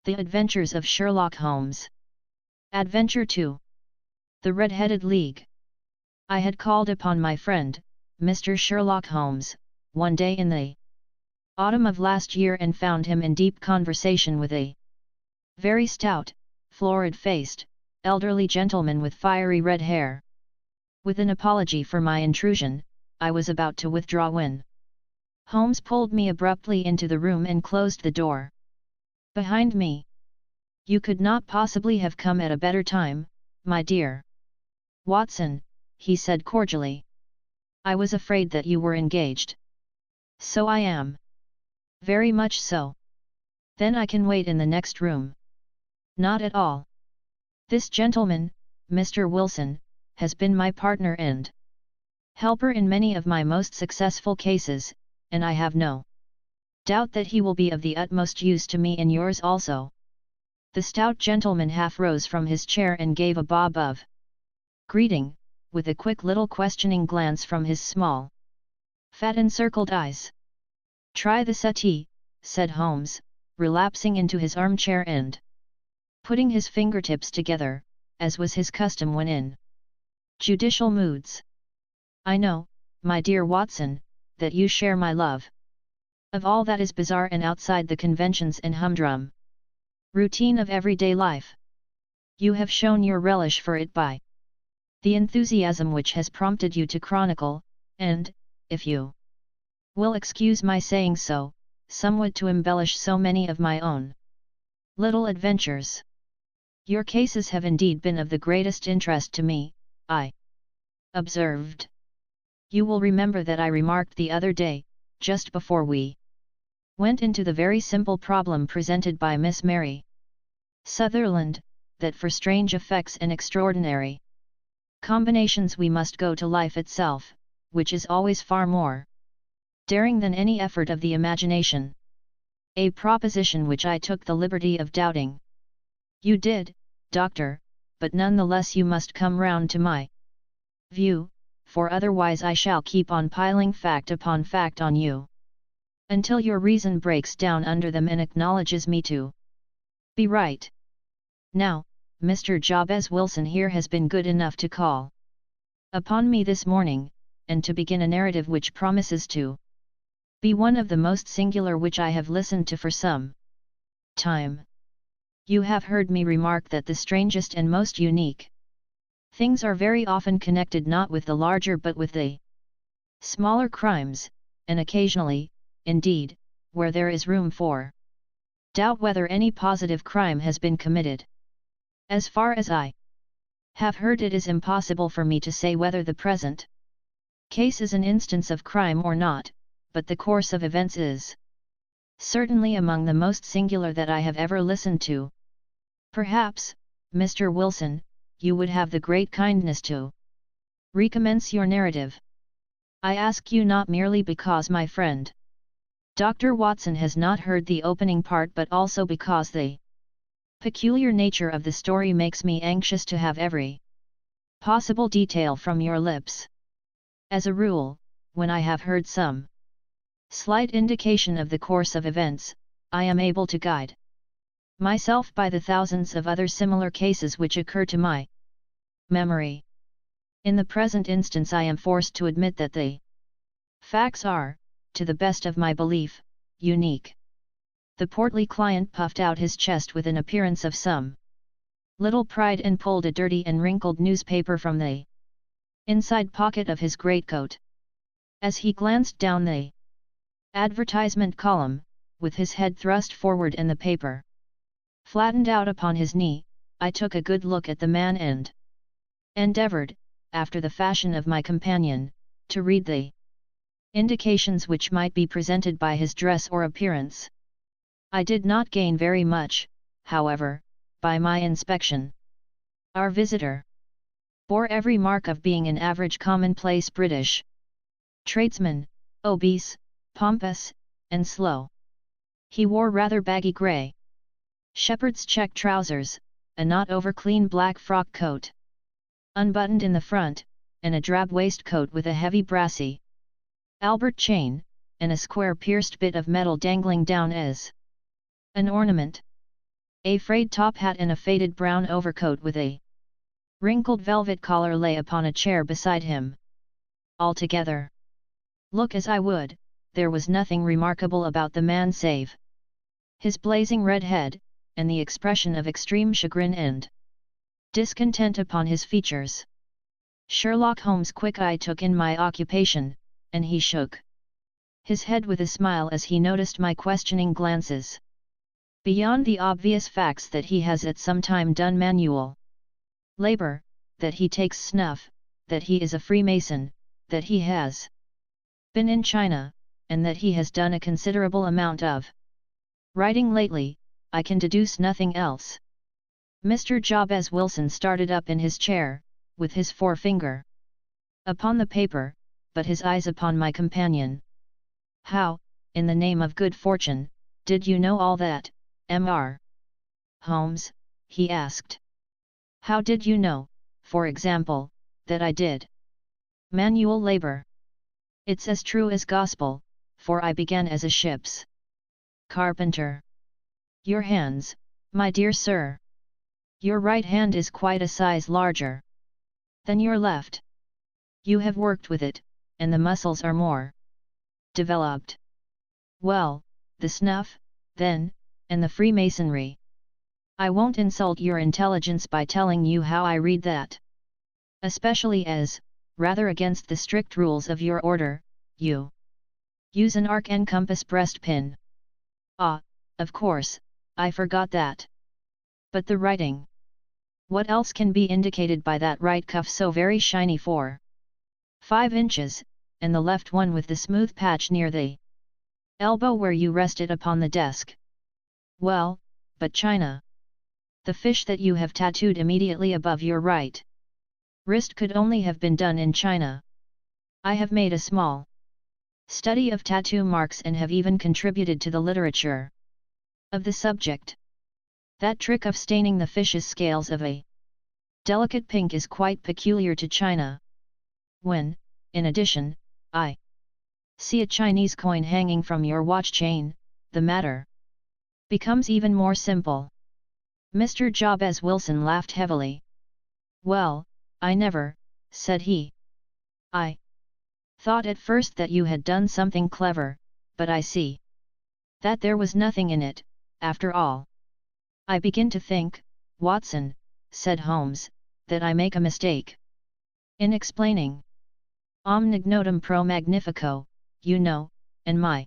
The Adventures of Sherlock Holmes. Adventure 2. The Red-Headed League. I had called upon my friend, Mr. Sherlock Holmes, one day in the autumn of last year and found him in deep conversation with a very stout, florid-faced, elderly gentleman with fiery red hair. With an apology for my intrusion, I was about to withdraw when Holmes pulled me abruptly into the room and closed the door behind me. "You could not possibly have come at a better time, my dear Watson," he said cordially. "I was afraid that you were engaged." "So I am." "Very much so. Then I can wait in the next room." "Not at all. This gentleman, Mr. Wilson, has been my partner and helper in many of my most successful cases, and I have no doubt that he will be of the utmost use to me in yours also." The stout gentleman half rose from his chair and gave a bob of greeting, with a quick little questioning glance from his small, fat encircled eyes. "Try the settee," said Holmes, relapsing into his armchair and putting his fingertips together, as was his custom when in judicial moods. "I know, my dear Watson, that you share my love of all that is bizarre and outside the conventions and humdrum routine of everyday life. You have shown your relish for it by the enthusiasm which has prompted you to chronicle, and, if you will excuse my saying so, somewhat to embellish so many of my own little adventures. Your cases have indeed been of the greatest interest to me," I observed. "You will remember that I remarked the other day, just before we went into the very simple problem presented by Miss Mary Sutherland, that for strange effects and extraordinary combinations we must go to life itself, which is always far more daring than any effort of the imagination. A proposition which I took the liberty of doubting. You did, Doctor, but none the less you must come round to my view, for otherwise I shall keep on piling fact upon fact on you, until your reason breaks down under them and acknowledges me to be right. Now, Mr. Jabez Wilson here has been good enough to call upon me this morning, and to begin a narrative which promises to be one of the most singular which I have listened to for some time. You have heard me remark that the strangest and most unique things are very often connected not with the larger but with the smaller crimes, and occasionally, indeed, where there is room for doubt whether any positive crime has been committed. As far as I have heard, it is impossible for me to say whether the present case is an instance of crime or not, but the course of events is certainly among the most singular that I have ever listened to. Perhaps, Mr. Wilson, you would have the great kindness to recommence your narrative. I ask you not merely because my friend Dr. Watson has not heard the opening part, but also because the peculiar nature of the story makes me anxious to have every possible detail from your lips. As a rule, when I have heard some slight indication of the course of events, I am able to guide myself by the thousands of other similar cases which occur to my memory. In the present instance I am forced to admit that the facts are, to the best of my belief, unique." The portly client puffed out his chest with an appearance of some little pride and pulled a dirty and wrinkled newspaper from the inside pocket of his greatcoat. As he glanced down the advertisement column, with his head thrust forward and the paper flattened out upon his knee, I took a good look at the man and endeavoured, after the fashion of my companion, to read the indications which might be presented by his dress or appearance. I did not gain very much, however, by my inspection. Our visitor bore every mark of being an average commonplace British tradesman, obese, pompous, and slow. He wore rather baggy grey shepherd's check trousers, a not over-clean black frock coat, unbuttoned in the front, and a drab waistcoat with a heavy brassy Albert chain, and a square pierced bit of metal dangling down as an ornament. A frayed top hat and a faded brown overcoat with a wrinkled velvet collar lay upon a chair beside him. Altogether, look as I would, there was nothing remarkable about the man save his blazing red head, and the expression of extreme chagrin and discontent upon his features. Sherlock Holmes' quick eye took in my occupation, and he shook his head with a smile as he noticed my questioning glances. Beyond the obvious facts that he has at some time done manual labor, that he takes snuff, that he is a Freemason, that he has been in China, and that he has done a considerable amount of writing lately, I can deduce nothing else. Mr. Jabez Wilson started up in his chair, with his forefinger upon the paper, but his eyes upon my companion. How, in the name of good fortune, did you know all that, Mr. Holmes? He asked. How did you know, for example, that I did manual labor? It's as true as gospel, for I began as a ship's carpenter. Your hands, my dear sir. Your right hand is quite a size larger than your left. You have worked with it, and the muscles are more developed. Well, the snuff, then, and the Freemasonry. I won't insult your intelligence by telling you how I read that. Especially as, rather against the strict rules of your order, you use an arc and compass breastpin. Ah, of course, I forgot that. But the writing. What else can be indicated by that right cuff so very shiny 4–5 inches, and the left one with the smooth patch near the elbow where you rest it upon the desk? Well, but China. The fish that you have tattooed immediately above your right wrist could only have been done in China. I have made a small study of tattoo marks and have even contributed to the literature of the subject. That trick of staining the fish's scales of a delicate pink is quite peculiar to China. When, in addition, I see a Chinese coin hanging from your watch chain, the matter becomes even more simple. Mr. Jabez Wilson laughed heavily. Well, I never, said he. I thought at first that you had done something clever, but I see that there was nothing in it, after all. I begin to think, Watson, said Holmes, that I make a mistake in explaining. Omnignotum pro magnifico, you know, and my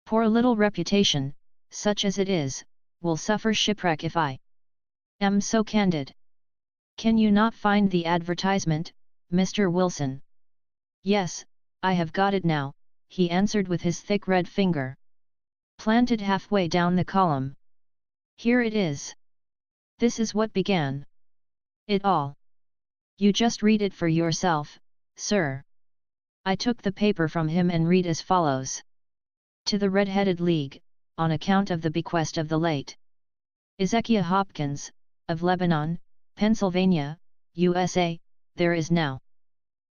poor little reputation, such as it is, will suffer shipwreck if I am so candid. Can you not find the advertisement, Mr. Wilson? Yes, I have got it now, he answered with his thick red finger planted halfway down the column. Here it is. This is what began it all. You just read it for yourself, sir. I took the paper from him and read as follows. To the Red-Headed League, on account of the bequest of the late Ezekiah Hopkins, of Lebanon, Pennsylvania, USA, there is now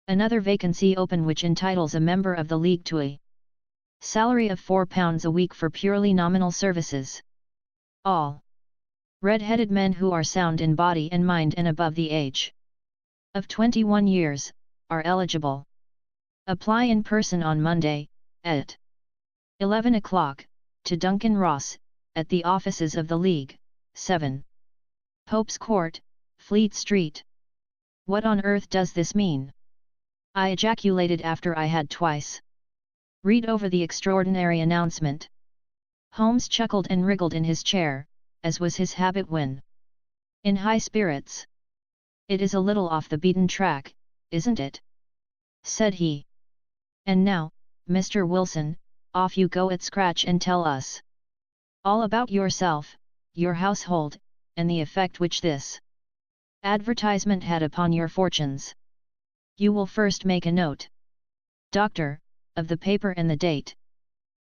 another vacancy open which entitles a member of the League to a salary of £4 a week for purely nominal services. All red-headed men who are sound in body and mind and above the age of 21 years, are eligible. Apply in person on Monday, at 11 o'clock, to Duncan Ross, at the offices of the League, 7 Pope's Court, Fleet Street. What on earth does this mean? I ejaculated after I had twice read over the extraordinary announcement. Holmes chuckled and wriggled in his chair, as was his habit when in high spirits. It is a little off the beaten track, isn't it? Said he. And now, Mr. Wilson, off you go at scratch and tell us all about yourself, your household, and the effect which this advertisement had upon your fortunes. You will first make a note, Doctor, of the paper and the date.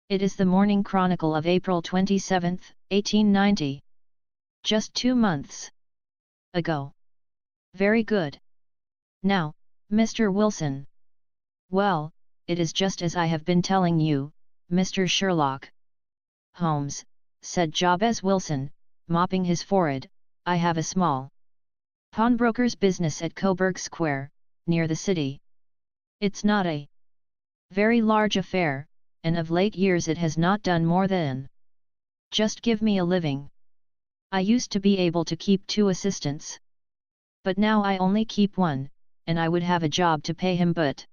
It is the Morning Chronicle of April 27, 1890. Just 2 months ago. Very good. Now, Mr. Wilson. Well, it is just as I have been telling you, Mr. Sherlock Holmes, said Jabez Wilson, mopping his forehead, I have a small pawnbroker's business at Coburg Square, near the city. It's not a very large affair, and of late years it has not done more than just give me a living. I used to be able to keep 2 assistants. But now I only keep 1, and I would have a job to pay him, but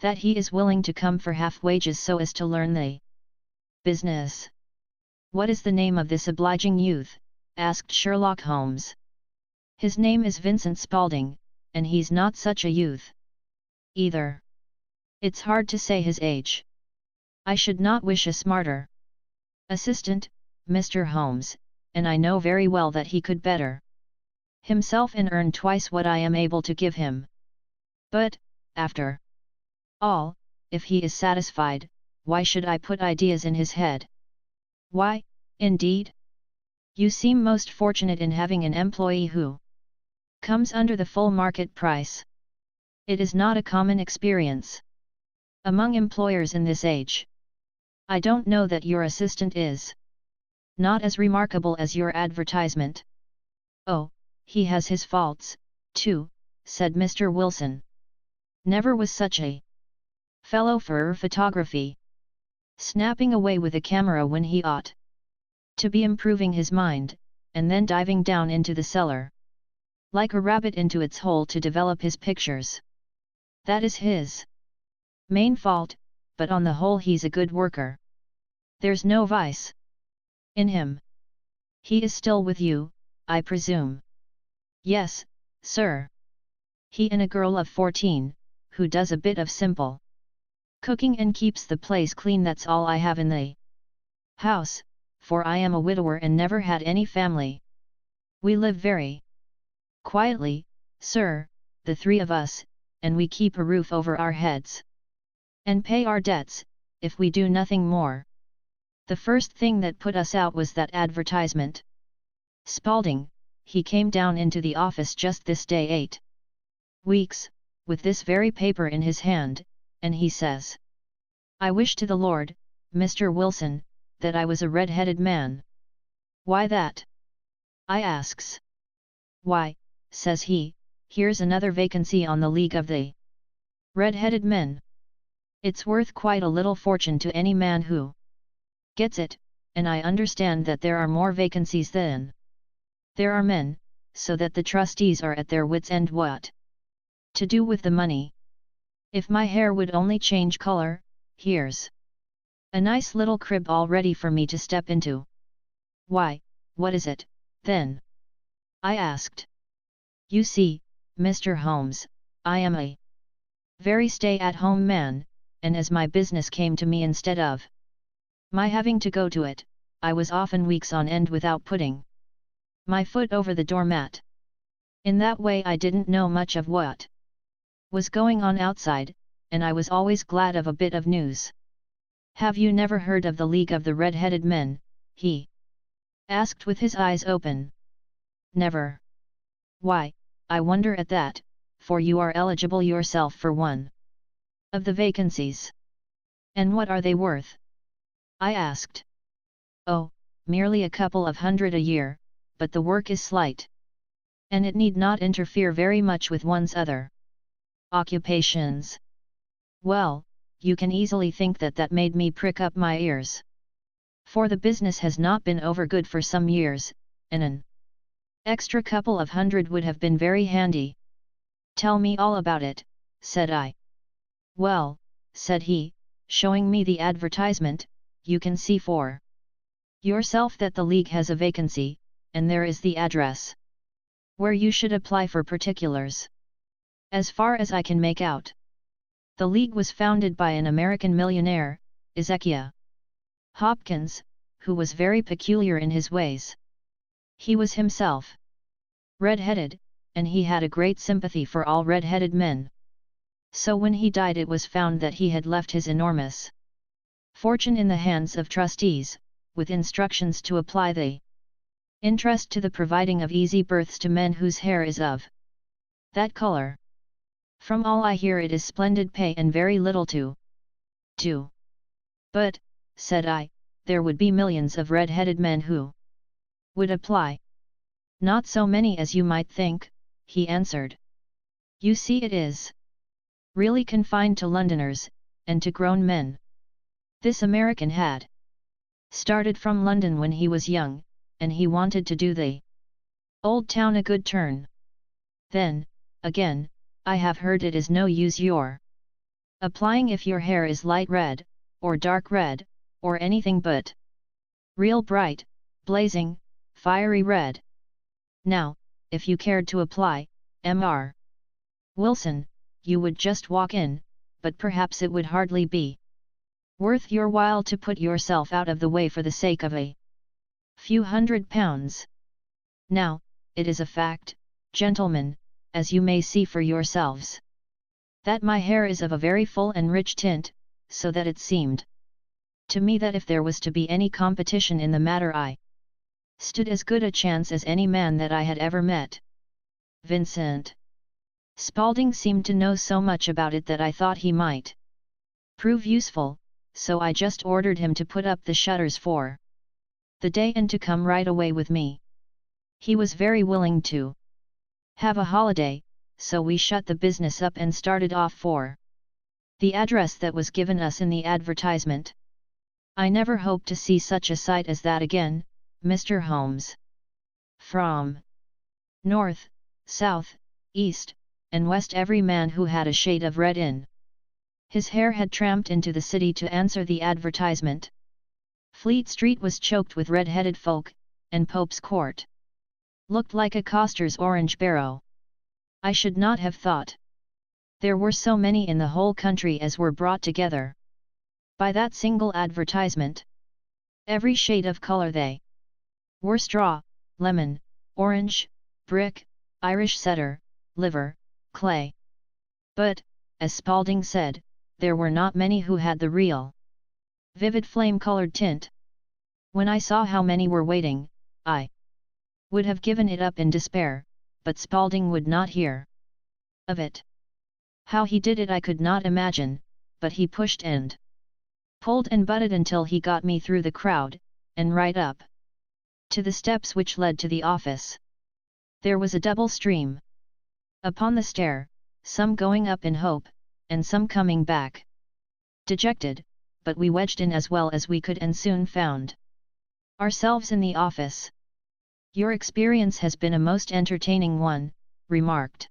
that he is willing to come for half wages so as to learn the business. What is the name of this obliging youth? Asked Sherlock Holmes. His name is Vincent Spaulding, and he's not such a youth either. It's hard to say his age. I should not wish a smarter assistant, Mr. Holmes, and I know very well that he could better himself and earn twice what I am able to give him. But, after all, if he is satisfied, why should I put ideas in his head? Why, indeed? You seem most fortunate in having an employee who comes under the full market price. It is not a common experience among employers in this age. I don't know that your assistant is not as remarkable as your advertisement. Oh, he has his faults, too, said Mr. Wilson. Never was such a fellow for photography. Snapping away with a camera when he ought to be improving his mind, and then diving down into the cellar like a rabbit into its hole to develop his pictures. That is his main fault, but on the whole he's a good worker. There's no vice in him. He is still with you, I presume? Yes, sir. He and a girl of 14, who does a bit of simple cooking and keeps the place clean. That's all I have in the house, for I am a widower and never had any family. We live very quietly, sir, the 3 of us, and we keep a roof over our heads and pay our debts, if we do nothing more. The first thing that put us out was that advertisement. Spaulding, he came down into the office just this day 8 weeks, with this very paper in his hand, and he says, I wish to the Lord, Mr. Wilson, that I was a red-headed man. Why that? I asks. Why, says he, here's another vacancy on the League of the Red-Headed Men. It's worth quite a little fortune to any man who gets it, and I understand that there are more vacancies than there are men, so that the trustees are at their wits' end what to do with the money. If my hair would only change color, here's a nice little crib all ready for me to step into. Why, what is it, then? I asked. You see, Mr. Holmes, I am a very stay-at-home man, and as my business came to me instead of my having to go to it, I was often weeks on end without putting my foot over the doormat. In that way I didn't know much of what was going on outside, and I was always glad of a bit of news. Have you never heard of the League of the Red-Headed Men? He asked with his eyes open. Never. Why, I wonder at that, for you are eligible yourself for one of the vacancies. And what are they worth? I asked. Oh, merely a couple of hundred a year, but the work is slight. And it need not interfere very much with one's other occupations. Well, you can easily think that that made me prick up my ears. For the business has not been over good for some years, and an extra couple of hundred would have been very handy. Tell me all about it, said I. Well, said he, showing me the advertisement, you can see for yourself that the League has a vacancy, and there is the address where you should apply for particulars. As far as I can make out, the League was founded by an American millionaire, Ezekiah Hopkins, who was very peculiar in his ways. He was himself red-headed, and he had a great sympathy for all red-headed men. So when he died it was found that he had left his enormous fortune in the hands of trustees, with instructions to apply the interest to the providing of easy berths to men whose hair is of that color. From all I hear it is splendid pay and very little to do. But, said I, there would be millions of red-headed men who would apply. Not so many as you might think, he answered. You see it is really confined to Londoners, and to grown men. This American had started from London when he was young, and he wanted to do the old town a good turn. Then, again, I have heard it is no use your applying if your hair is light red, or dark red, or anything but real bright, blazing, fiery red. Now, if you cared to apply, Mr. Wilson, you would just walk in, but perhaps it would hardly be worth your while to put yourself out of the way for the sake of a few £100. Now, it is a fact, gentlemen, as you may see for yourselves, that my hair is of a very full and rich tint, so that it seemed to me that if there was to be any competition in the matter I stood as good a chance as any man that I had ever met. Vincent Spaulding seemed to know so much about it that I thought he might prove useful, so I just ordered him to put up the shutters for the day and to come right away with me. He was very willing to have a holiday, so we shut the business up and started off for the address that was given us in the advertisement. I never hope to see such a sight as that again, Mr. Holmes. From north, south, east, and west every man who had a shade of red in his hair had tramped into the city to answer the advertisement. Fleet Street was choked with red-headed folk, and Pope's Court looked like a coster's orange barrow. I should not have thought there were so many in the whole country as were brought together by that single advertisement. Every shade of colour they were: straw, lemon, orange, brick, Irish setter, liver, clay. But, as Spaulding said, there were not many who had the real vivid flame-coloured tint. When I saw how many were waiting, I would have given it up in despair, but Spaulding would not hear of it. How he did it I could not imagine, but he pushed and pulled and butted until he got me through the crowd, and right up to the steps which led to the office. There was a double stream upon the stair, some going up in hope, and some coming back dejected, but we wedged in as well as we could and soon found ourselves in the office. Your experience has been a most entertaining one, remarked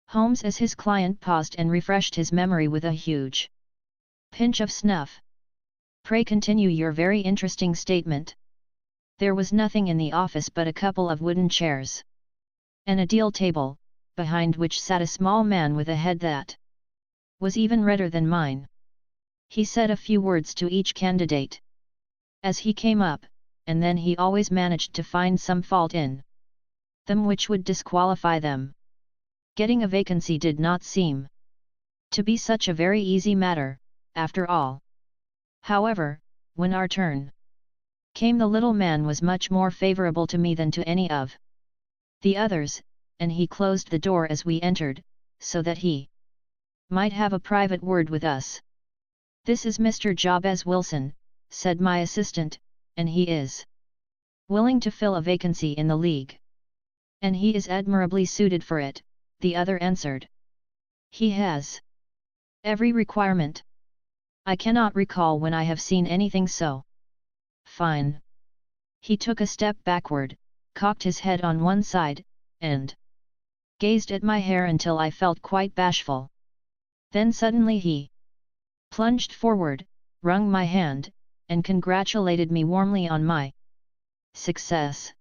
Holmes as his client paused and refreshed his memory with a huge pinch of snuff. Pray continue your very interesting statement. There was nothing in the office but a couple of wooden chairs and a deal table, behind which sat a small man with a head that was even redder than mine. He said a few words to each candidate as he came up, and then he always managed to find some fault in them which would disqualify them. Getting a vacancy did not seem to be such a very easy matter, after all. However, when our turn came, the little man was much more favourable to me than to any of the others, and he closed the door as we entered, so that he might have a private word with us. This is Mr. Jabez Wilson, said my assistant, and he is willing to fill a vacancy in the League. And he is admirably suited for it, the other answered. He has every requirement. I cannot recall when I have seen anything so fine. He took a step backward, cocked his head on one side, and gazed at my hair until I felt quite bashful. Then suddenly he plunged forward, wrung my hand, and congratulated me warmly on my success.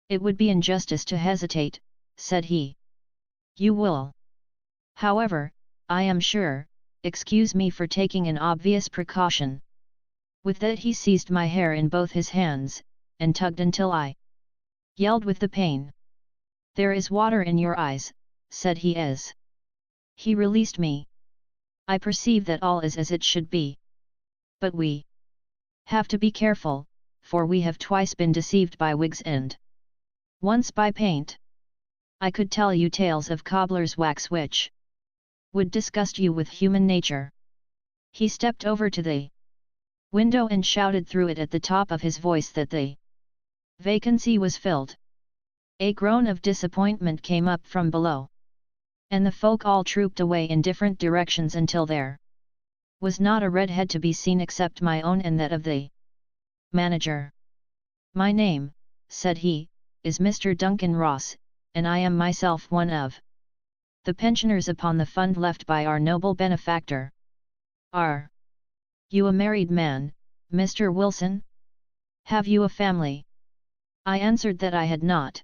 It would be injustice to hesitate, said he. You will, however, I am sure, excuse me for taking an obvious precaution. With that he seized my hair in both his hands, and tugged until I yelled with the pain. There is water in your eyes, said he as he released me. I perceive that all is as it should be. But we have to be careful, for we have twice been deceived by wigs and once by paint. I could tell you tales of cobbler's wax which would disgust you with human nature. He stepped over to the window and shouted through it at the top of his voice that the Vacancy was filled. A groan of disappointment came up from below. And the folk all trooped away in different directions until there was not a red head to be seen except my own and that of the manager. "My name," said he, "is Mr. Duncan Ross, and I am myself one of the pensioners upon the fund left by our noble benefactor. Are you a married man, Mr. Wilson? Have you a family?" I answered that I had not.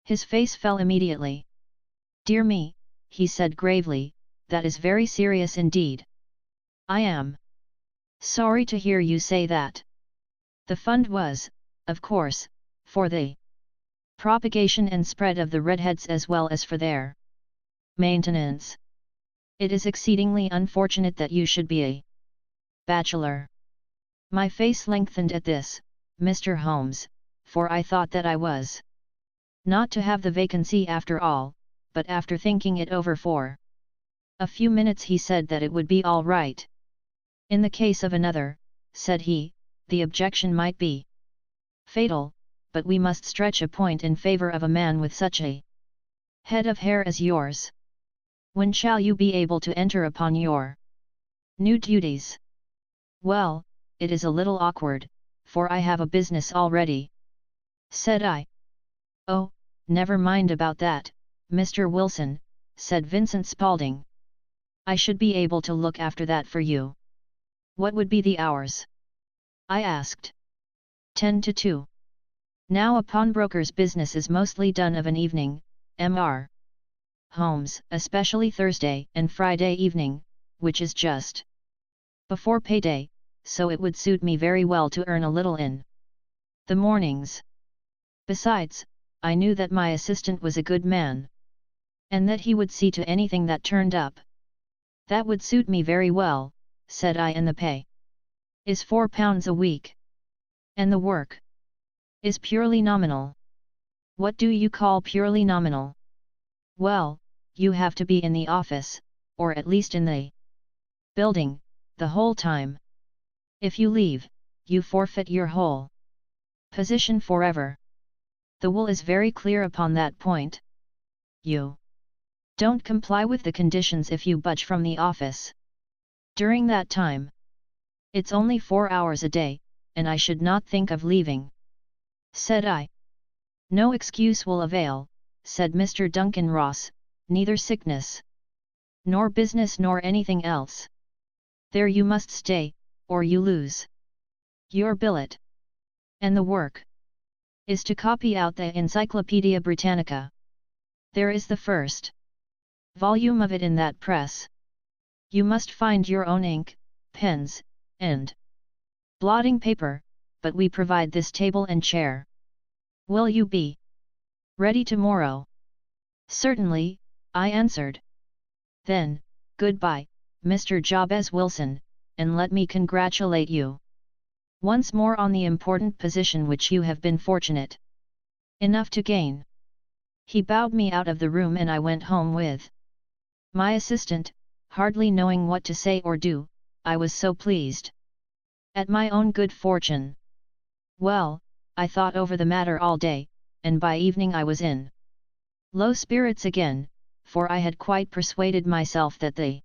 His face fell immediately. "Dear me," he said gravely, "that is very serious indeed. I am sorry to hear you say that. The fund was, of course, for the propagation and spread of the redheads as well as for their maintenance. It is exceedingly unfortunate that you should be a bachelor." My face lengthened at this, Mr. Holmes, for I thought that I was not to have the vacancy after all, but after thinking it over for a few minutes he said that it would be all right. "In the case of another," said he, "the objection might be fatal, but we must stretch a point in favor of a man with such a head of hair as yours. When shall you be able to enter upon your new duties?" "Well, it is a little awkward, for I have a business already," said I. "Oh, never mind about that, Mr. Wilson," said Vincent Spaulding. "I should be able to look after that for you." "What would be the hours?" I asked. 10 to 2. Now a pawnbroker's business is mostly done of an evening, Mr. Holmes, especially Thursday and Friday evening, which is just before payday, so it would suit me very well to earn a little in the mornings. Besides, I knew that my assistant was a good man, and that he would see to anything that turned up. "That would suit me very well," said I, "and the pay is £4 a week. And the work is purely nominal." "What do you call purely nominal?" "Well, you have to be in the office, or at least in the building, the whole time. If you leave, you forfeit your whole position forever. The rule is very clear upon that point. You don't comply with the conditions if you budge from the office during that time. It's only 4 hours a day, and I should not think of leaving," said I. "No excuse will avail," said Mr. Duncan Ross, "neither sickness, nor business nor anything else. There you must stay, or you lose your billet. And the work is to copy out the Encyclopaedia Britannica. There is the first volume of it in that press. You must find your own ink, pens, and blotting paper, but we provide this table and chair. Will you be ready tomorrow?" "Certainly," I answered. "Then, goodbye, Mr. Jabez Wilson, and let me congratulate you once more on the important position which you have been fortunate enough to gain." He bowed me out of the room and I went home with my assistant, hardly knowing what to say or do, I was so pleased at my own good fortune. Well, I thought over the matter all day, and by evening I was in low spirits again, for I had quite persuaded myself that the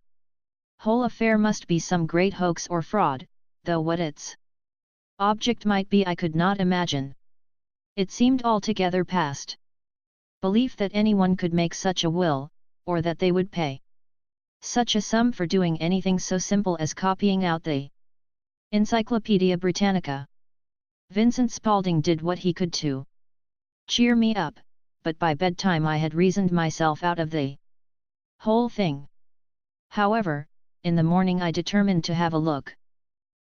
whole affair must be some great hoax or fraud, though what its object might be I could not imagine. It seemed altogether past belief that anyone could make such a will, or that they would pay such a sum for doing anything so simple as copying out the Encyclopaedia Britannica. Vincent Spaulding did what he could to cheer me up, but by bedtime I had reasoned myself out of the whole thing. However, in the morning I determined to have a look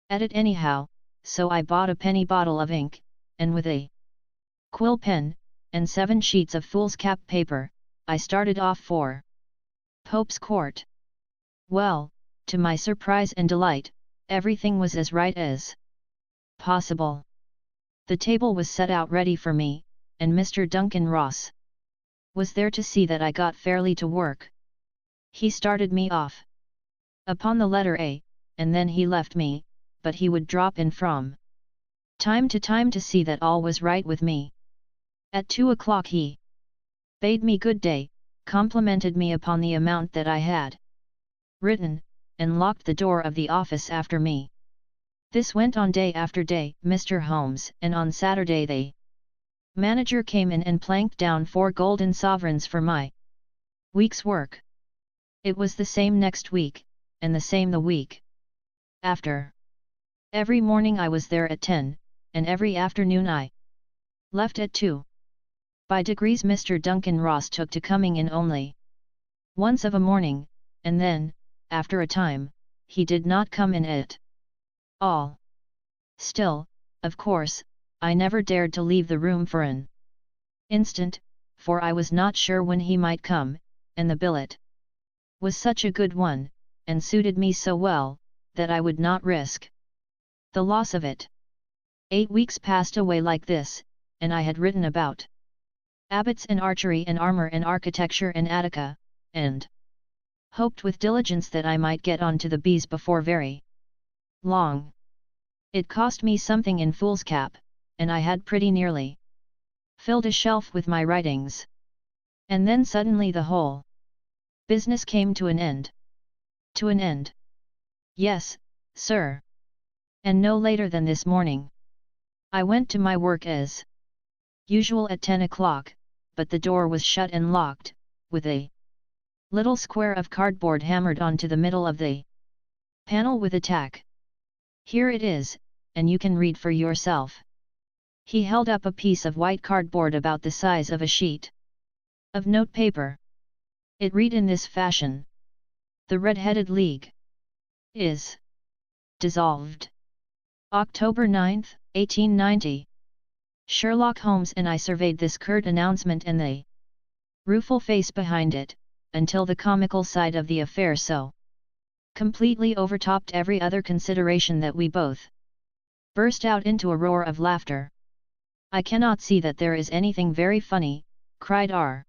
at it anyhow, so I bought a penny bottle of ink, and with a quill pen, and 7 sheets of foolscap paper, I started off for Pope's Court. Well, to my surprise and delight, everything was as right as possible. The table was set out ready for me, and Mr. Duncan Ross was there to see that I got fairly to work. He started me off upon the letter A, and then he left me, but he would drop in from time to see that all was right with me. At 2 o'clock he bade me good day, complimented me upon the amount that I had written, and locked the door of the office after me. This went on day after day, Mr. Holmes, and on Saturday the manager came in and planked down 4 golden sovereigns for my week's work. It was the same next week, and the same the week after. Every morning I was there at 10, and every afternoon I left at 2. By degrees Mr. Duncan Ross took to coming in only once of a morning, and then, after a time, he did not come in at all. Still, of course, I never dared to leave the room for an instant, for I was not sure when he might come, and the billet was such a good one, and suited me so well, that I would not risk the loss of it. 8 weeks passed away like this, and I had written about abbots and archery and armour and architecture and Attica, and hoped with diligence that I might get on to the bees before very long. It cost me something in foolscap, and I had pretty nearly filled a shelf with my writings. And then suddenly the whole business came to an end. To an end? Yes, sir. And no later than this morning. I went to my work as usual at 10 o'clock, but the door was shut and locked, with a little square of cardboard hammered onto the middle of the panel with a tack. Here it is, and you can read for yourself. He held up a piece of white cardboard about the size of a sheet of notepaper. It read in this fashion: The Red-Headed League is dissolved. October 9, 1890. Sherlock Holmes and I surveyed this curt announcement and the rueful face behind it, until the comical side of the affair so completely overtopped every other consideration that we both burst out into a roar of laughter. I cannot see that there is anything very funny, cried our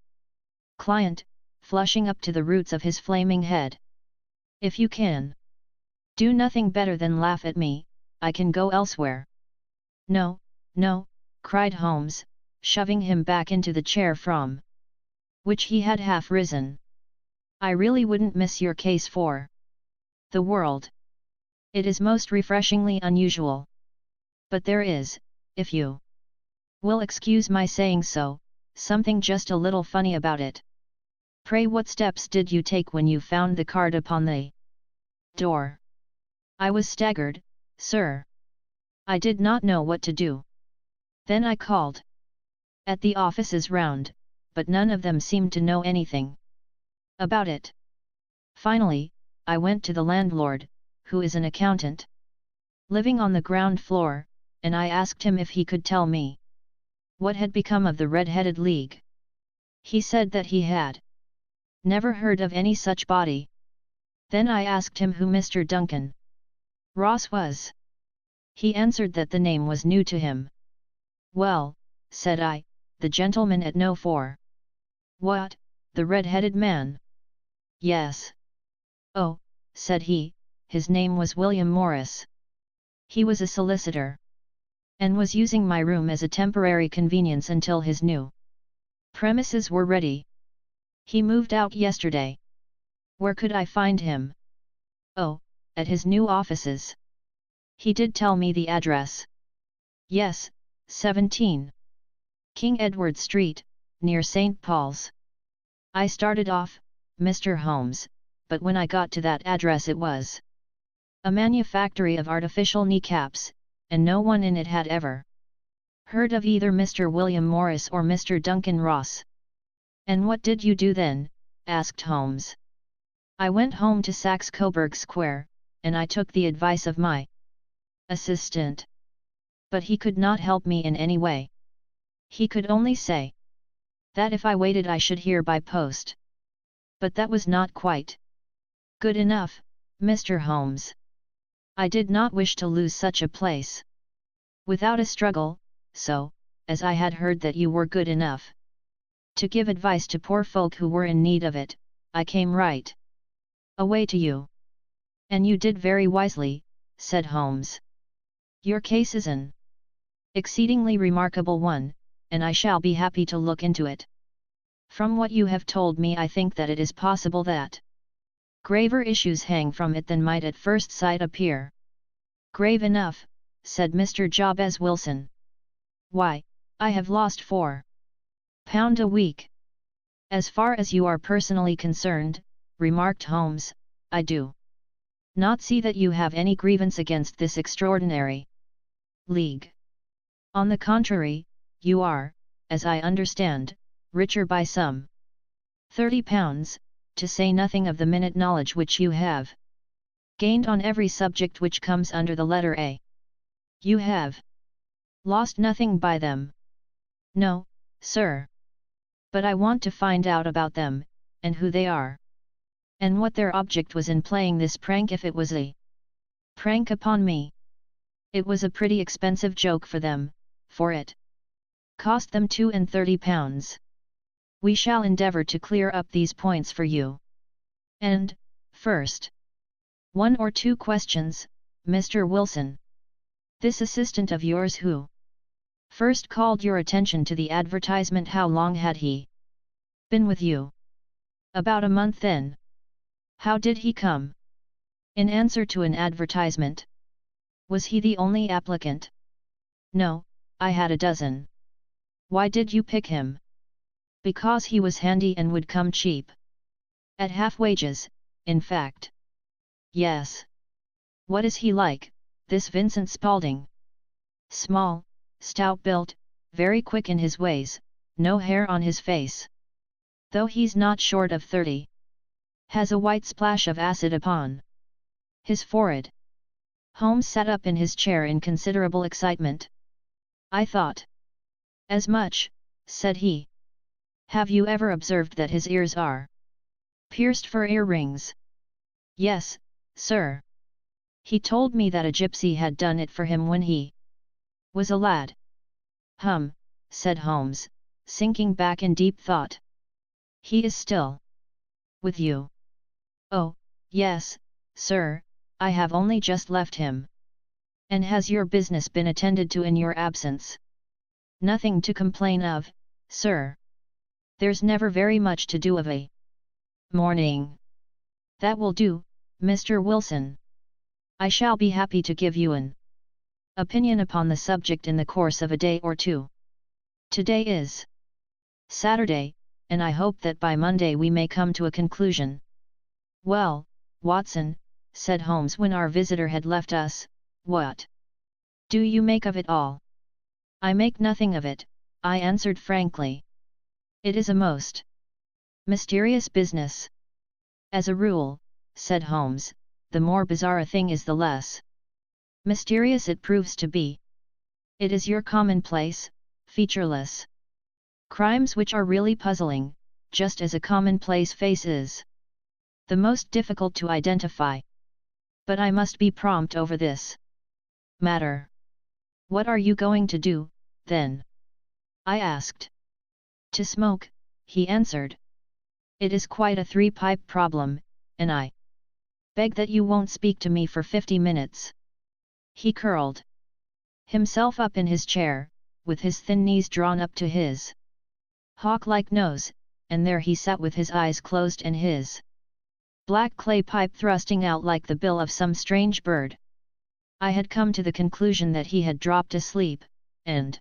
client, flushing up to the roots of his flaming head. If you can do nothing better than laugh at me, I can go elsewhere. No, no, cried Holmes, shoving him back into the chair from which he had half risen. I really wouldn't miss your case for the world. It is most refreshingly unusual. But there is, if you will excuse my saying so, something just a little funny about it. Pray, what steps did you take when you found the card upon the door? I was staggered, sir. I did not know what to do. Then I called at the offices round, but none of them seemed to know anything about it. Finally, I went to the landlord, who is an accountant living on the ground floor, and I asked him if he could tell me what had become of the Red-Headed League. He said that he had never heard of any such body. Then I asked him who Mr. Duncan Ross was. He answered that the name was new to him. Well, said I, the gentleman at No. 4. What, the red-headed man? Yes. Oh, said he, his name was William Morris. He was a solicitor, and was using my room as a temporary convenience until his new premises were ready. He moved out yesterday. Where could I find him? Oh, at his new offices. He did tell me the address. Yes, 17 King Edward Street, near St. Paul's. I started off, Mr. Holmes, but when I got to that address it was a manufactory of artificial kneecaps, and no one in it had ever heard of either Mr. William Morris or Mr. Duncan Ross. And what did you do then? Asked Holmes. I went home to Saxe Coburg Square, and I took the advice of my assistant. But he could not help me in any way. He could only say that if I waited I should hear by post. But that was not quite good enough, Mr. Holmes. I did not wish to lose such a place without a struggle, so, as I had heard that you were good enough to give advice to poor folk who were in need of it, I came right away to you. And you did very wisely, said Holmes. Your case is an Exceedingly remarkable one, and I shall be happy to look into it. From what you have told me I think that it is possible that graver issues hang from it than might at first sight appear. Grave enough, said Mr. Jabez Wilson. Why, I have lost £4 a week. As far as you are personally concerned, remarked Holmes, I do not see that you have any grievance against this extraordinary league. On the contrary, you are, as I understand, richer by some £30, to say nothing of the minute knowledge which you have gained on every subject which comes under the letter A. You have lost nothing by them. No, sir. But I want to find out about them, and who they are. And what their object was in playing this prank, if it was a prank upon me. It was a pretty expensive joke for them, for it cost them £32. We shall endeavour to clear up these points for you. And, first, 1 or 2 questions, Mr. Wilson. This assistant of yours who first called your attention to the advertisement, how long had he been with you? About a month then. How did he come? In answer to an advertisement. Was he the only applicant? No, I had a dozen. Why did you pick him? Because he was handy and would come cheap. At half wages, in fact. Yes. What is he like, this Vincent Spaulding? Small, stout-built, very quick in his ways, no hair on his face. Though he's not short of 30. Has a white splash of acid upon his forehead. Holmes sat up in his chair in considerable excitement. I thought as much, said he. Have you ever observed that his ears are pierced for earrings? Yes, sir. He told me that a gypsy had done it for him when he was a lad. Said Holmes, sinking back in deep thought. He is still with you? Oh, yes, sir, I have only just left him. And has your business been attended to in your absence? Nothing to complain of, sir. There's never very much to do of a morning. That will do, Mr. Wilson. I shall be happy to give you an opinion upon the subject in the course of a day or two. Today is Saturday, and I hope that by Monday we may come to a conclusion. Well, Watson, said Holmes when our visitor had left us, what do you make of it all? I make nothing of it, I answered frankly. It is a most mysterious business. As a rule, said Holmes, the more bizarre a thing is the less mysterious it proves to be. It is your commonplace, featureless crimes which are really puzzling, just as a commonplace face is the most difficult to identify. But I must be prompt over this matter. What are you going to do, then? I asked. To smoke, he answered. It is quite a 3-pipe problem, and I beg that you won't speak to me for 50 minutes. He curled himself up in his chair, with his thin knees drawn up to his hawk-like nose, and there he sat with his eyes closed and his black clay pipe thrusting out like the bill of some strange bird. I had come to the conclusion that he had dropped asleep, and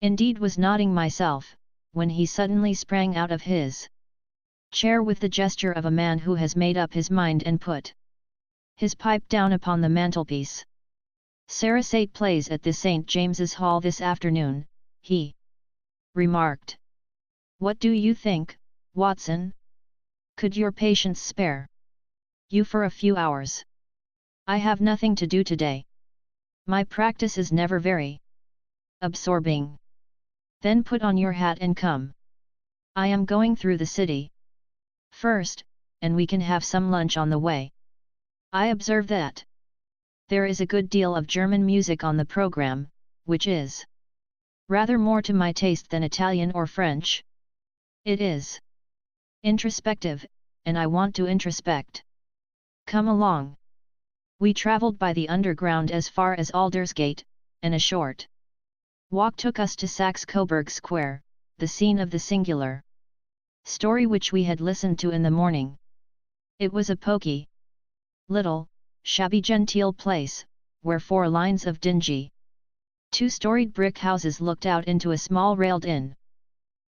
indeed was nodding myself, when he suddenly sprang out of his chair with the gesture of a man who has made up his mind and put his pipe down upon the mantelpiece. Sarasate plays at the St. James's Hall this afternoon, he remarked. What do you think, Watson? Could your patience spare you for a few hours? I have nothing to do today. My practice is never very absorbing. Then put on your hat and come. I am going through the city first, and we can have some lunch on the way. I observe that there is a good deal of German music on the program, which is rather more to my taste than Italian or French. It is introspective, and I want to introspect. Come along. We travelled by the underground as far as Aldersgate, and a short Walk took us to Saxe-Coburg Square, the scene of the singular story which we had listened to in the morning. It was a poky, little, shabby genteel place, where 4 lines of dingy, 2-storied brick houses looked out into a small railed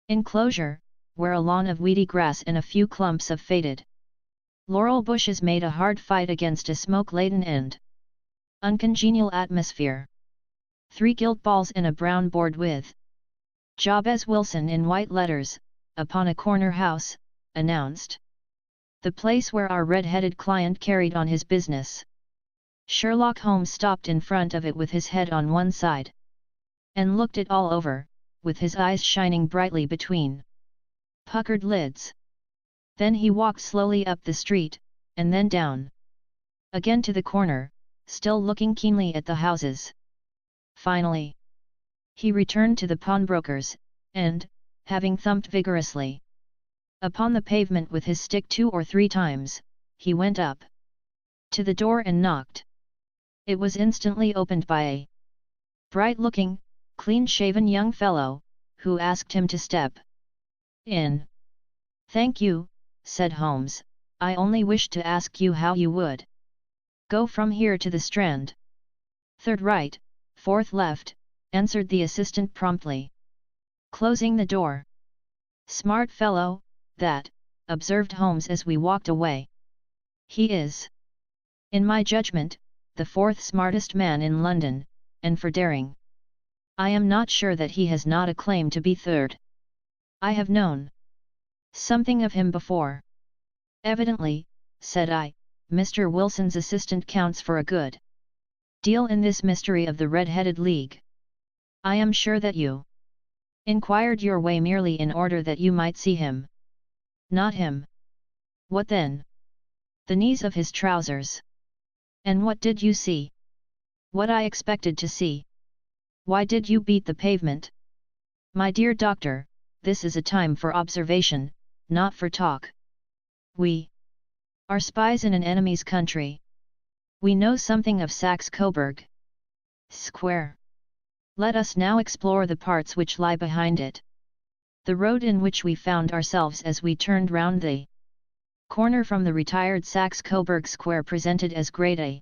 enclosure, where a lawn of weedy grass and a few clumps of faded laurel bushes made a hard fight against a smoke-laden and uncongenial atmosphere. 3 gilt balls and a brown board with Jabez Wilson in white letters, upon a corner house, announced the place where our red-headed client carried on his business. Sherlock Holmes stopped in front of it with his head on one side, and looked it all over, with his eyes shining brightly between puckered lids. Then he walked slowly up the street, and then down again to the corner, still looking keenly at the houses. Finally, he returned to the pawnbroker's, and, having thumped vigorously upon the pavement with his stick 2 or 3 times, he went up to the door and knocked. It was instantly opened by a bright-looking, clean-shaven young fellow, who asked him to step in. "Thank you," said Holmes, "I only wished to ask you how you would go from here to the Strand." "Third right, 4th left," answered the assistant promptly, closing the door. "Smart fellow, that," observed Holmes as we walked away. "He is, in my judgment, the 4th smartest man in London, and for daring, I am not sure that he has not a claim to be 3rd. I have known something of him before." "Evidently," said I, "Mr. Wilson's assistant counts for a good deal in this mystery of the Red-Headed League. I am sure that you inquired your way merely in order that you might see him." "Not him." "What then?" "The knees of his trousers." "And what did you see?" "What I expected to see." "Why did you beat the pavement?" "My dear doctor, this is a time for observation, not for talk. We are spies in an enemy's country. We know something of Saxe-Coburg Square. Let us now explore the parts which lie behind it." The road in which we found ourselves as we turned round the corner from the retired Saxe-Coburg Square presented as great a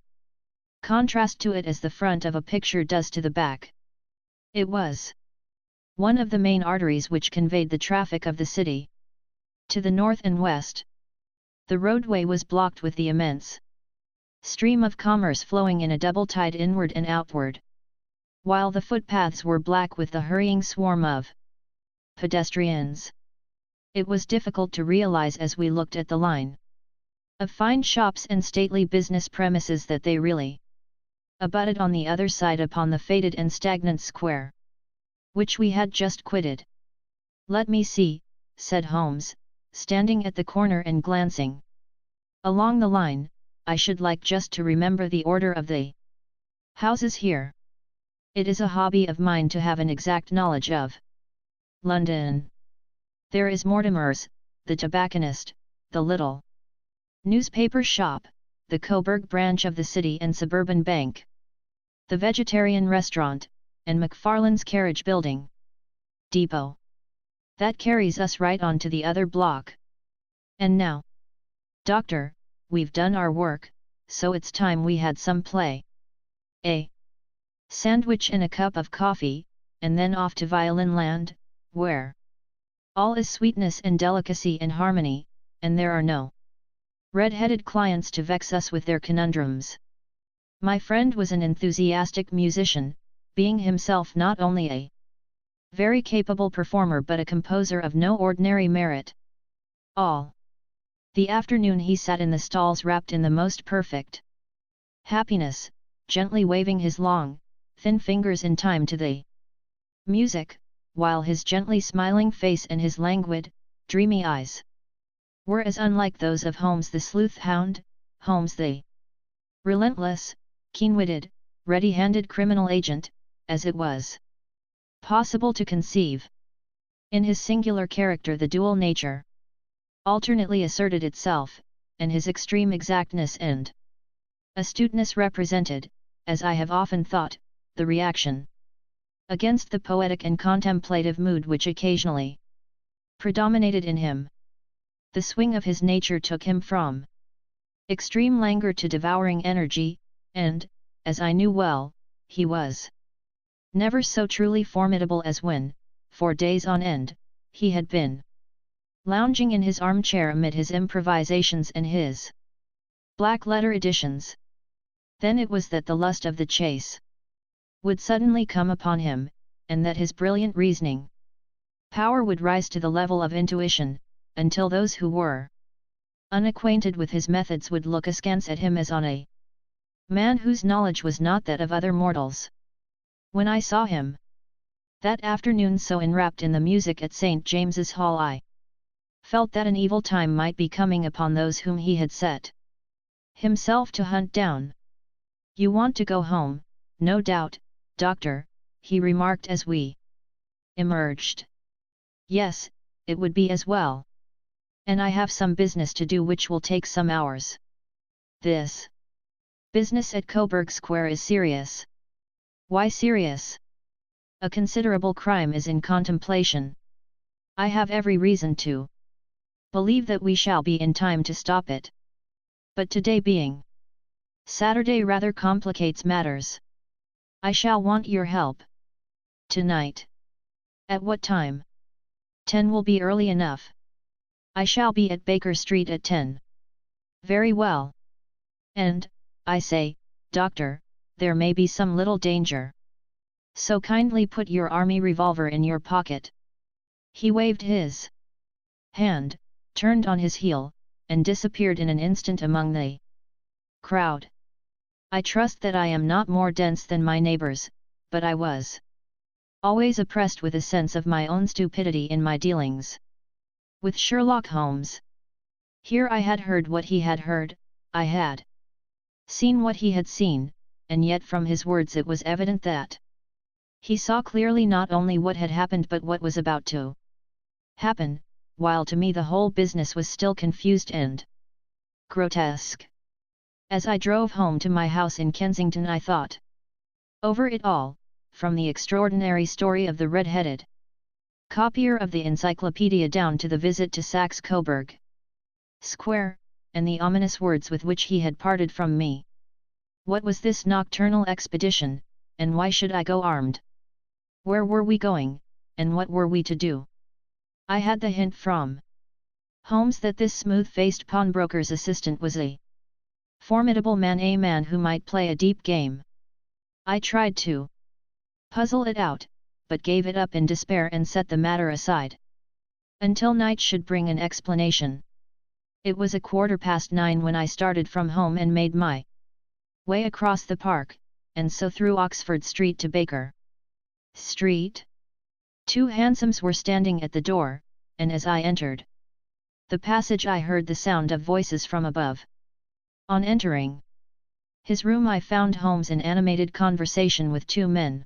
contrast to it as the front of a picture does to the back. It was one of the main arteries which conveyed the traffic of the city to the north and west. The roadway was blocked with the immense stream of commerce flowing in a double tide inward and outward, while the footpaths were black with the hurrying swarm of pedestrians. It was difficult to realize as we looked at the line of fine shops and stately business premises that they really abutted on the other side upon the faded and stagnant square, which we had just quitted. "Let me see," said Holmes, standing at the corner and glancing along the line, "I should like just to remember the order of the houses here. It is a hobby of mine to have an exact knowledge of London. There is Mortimer's, the tobacconist, the little newspaper shop, the Coburg branch of the City and Suburban Bank, the vegetarian restaurant, and McFarlane's carriage building depot. That carries us right on to the other block. And now, doctor, we've done our work, so it's time we had some play. A sandwich and a cup of coffee, and then off to Violin Land, where all is sweetness and delicacy and harmony, and there are no red-headed clients to vex us with their conundrums." My friend was an enthusiastic musician, being himself not only a very capable performer but a composer of no ordinary merit. All the afternoon he sat in the stalls wrapped in the most perfect happiness, gently waving his long, thin fingers in time to the music, while his gently smiling face and his languid, dreamy eyes were as unlike those of Holmes the sleuth-hound, Holmes the relentless, keen-witted, ready-handed criminal agent, as it was possible to conceive. In his singular character the dual nature alternately asserted itself, and his extreme exactness and astuteness represented, as I have often thought, the reaction against the poetic and contemplative mood which occasionally predominated in him. The swing of his nature took him from extreme languor to devouring energy, and, as I knew well, he was never so truly formidable as when, for days on end, he had been lounging in his armchair amid his improvisations and his black-letter editions. Then it was that the lust of the chase would suddenly come upon him, and that his brilliant reasoning power would rise to the level of intuition, until those who were unacquainted with his methods would look askance at him as on a man whose knowledge was not that of other mortals. When I saw him that afternoon so enwrapped in the music at St. James's Hall, I felt that an evil time might be coming upon those whom he had set himself to hunt down. "You want to go home, no doubt, Doctor," he remarked as we emerged. "Yes, it would be as well. And I have some business to do which will take some hours." "This business at Coburg Square is serious." "Why serious?" "A considerable crime is in contemplation. I have every reason to believe that we shall be in time to stop it. But today being Saturday rather complicates matters. I shall want your help." "Tonight? At what time?" "10 will be early enough. I shall be at Baker Street at 10. "Very well. And, I say, Doctor, there may be some little danger. So kindly put your army revolver in your pocket." He waved his hand, turned on his heel, and disappeared in an instant among the crowd. I trust that I am not more dense than my neighbors, but I was always oppressed with a sense of my own stupidity in my dealings with Sherlock Holmes. Here I had heard what he had heard, I had seen what he had seen, and yet from his words it was evident that he saw clearly not only what had happened but what was about to happen, while to me the whole business was still confused and grotesque. As I drove home to my house in Kensington I thought over it all, from the extraordinary story of the red-headed copier of the encyclopedia down to the visit to Saxe-Coburg Square, and the ominous words with which he had parted from me. What was this nocturnal expedition, and why should I go armed? Where were we going, and what were we to do? I had the hint from Holmes that this smooth-faced pawnbroker's assistant was a formidable man, a man who might play a deep game. I tried to puzzle it out, but gave it up in despair and set the matter aside until night should bring an explanation. It was 9:15 when I started from home and made my way across the park, and so through Oxford Street to Baker Street. 2 hansoms were standing at the door, and as I entered the passage I heard the sound of voices from above. On entering his room I found Holmes in animated conversation with 2 men,